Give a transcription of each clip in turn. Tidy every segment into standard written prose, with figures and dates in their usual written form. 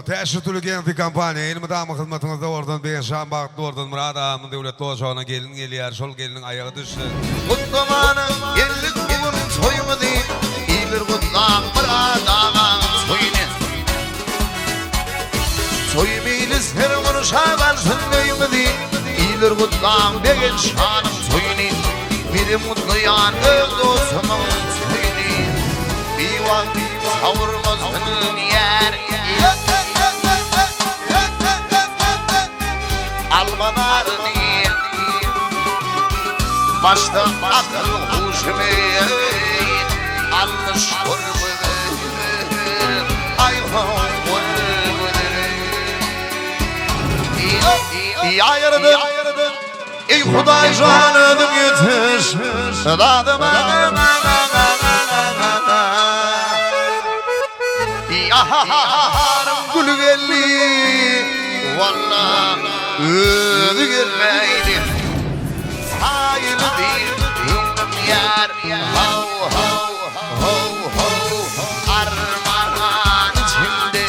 Teşekkür kampanya ilmi damı hizmetinizde oradan bir şan baktı oradan Murad ağamın devletli ocağına gelin geliyor şol gelinin ayağı düştü. Kutlamanın gellik bugün soyumu değil İyilir kutlan Murad ağam soyunu Soyumuyuz her konuşagan sünneyimi değil İyilir kutlan begen şanım soyunu Biri mutlu yandı dostumun soyunu Bir vakti savurmasının yer Almanarını başta akıl huşumeyin almış kurbudur ayhan kurbudur Ya yaradım ey Huday canım getir dadıma Ya gülü gelli valla ödü gelmeydi Hayırlı değil yer Hav hav hav hav Armağan içinde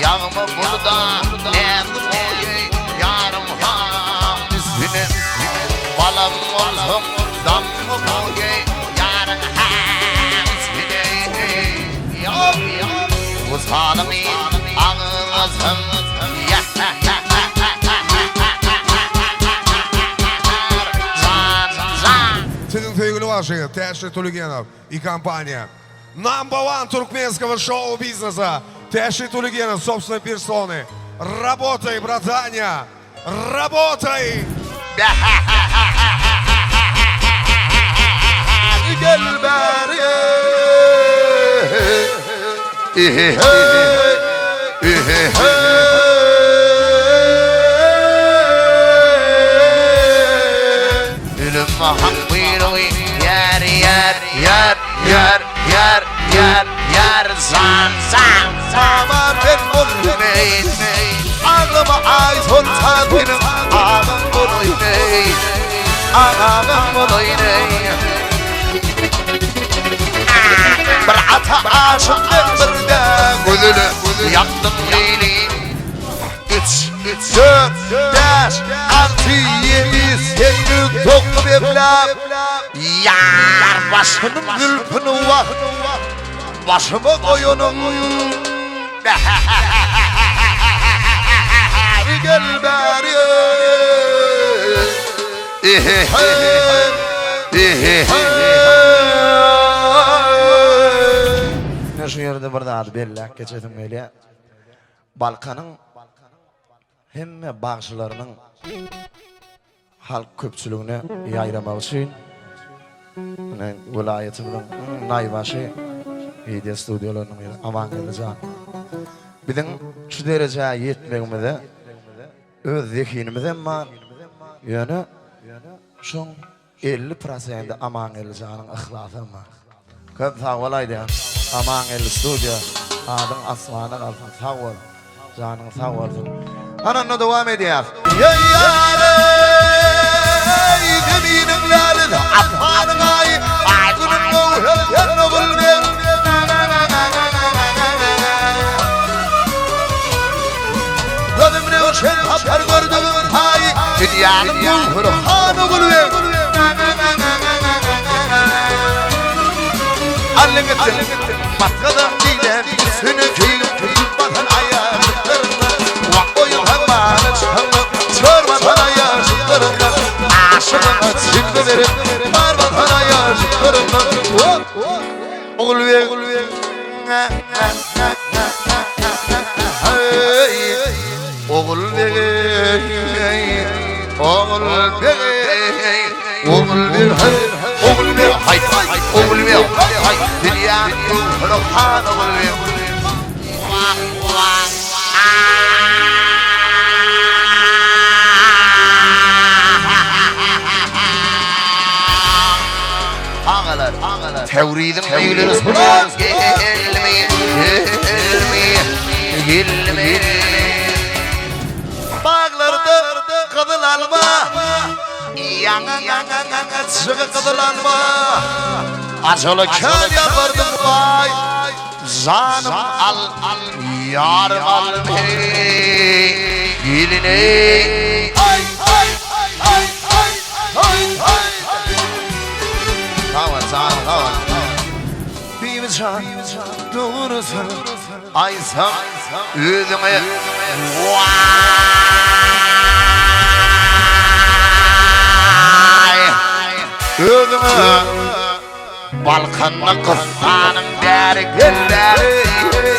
Yağma burada Erdoğan yarım ham üstüne Balam olsun dam boyu yarın ham üstüne Uzanım ağızım Sizin sevgili ваши, Теша Тулигенов и компания Number One туркменского шоу-бизнеса Теша Тулигенов, собственной персоны. Работай, братаня! Работай! Gel beri Ölüm hakkıyla yer yer yer yer yer yer yer zan zan Ama ben bulmayın Ağlama ait olsa benim ağam bulayım Ağam bulayım Bir ata aşık bir de gözünü yaktın beni 3, 4, 5, 6, 7, 8, 9 evlat Yar başının gülpünü var Başıma koyunum Gel beri Şu yerde burada adı belli geçetim öyle Balkan'ın hem bağışlarının halk köpçülüğüne yayramak için vilayetimin naybaşı video stüdyolarının aman geleceğim. Bizim şu dereceye yetmemizde öz zihnimizde ama yani şu 50% aman geleceğinin ıhlatı var. Köp sağ olaydı aman el stüdyo adın asmanı kalsın sağ ol canın sağ olsun. Ananla devam ediyor. Ya yarey deminim lalın atmanın ayı Aydın'ın oğul yanına bulmayın Gözümüne uçen haber gördüğüm ayı Dünyanın bulhuru hanı bulmayın Allin gittin Matkada diyden üstünü kıyım Tutmadan ayarlarında Vakkoyun hemen çıkanlık Çormadan ayarlarında Aşığına çimde verip Marmadan ayarlarında Oğul ver Oğul ver Oğul ver Oğul ver Hay Oğul ver Hay Dünyanın ruhan oğul ver Ağalar Tevridin meyleri sormaz Gelme Bağlarda kadın alma Yana çıkı kadın alma Acılı kâl yapardım vay Zanım al yarım al geline ay ay ay ay ay ay Kavan canım kavan bir can doğrusun aysam özüme vay özüme Balkanlı kızlarının deri gülleri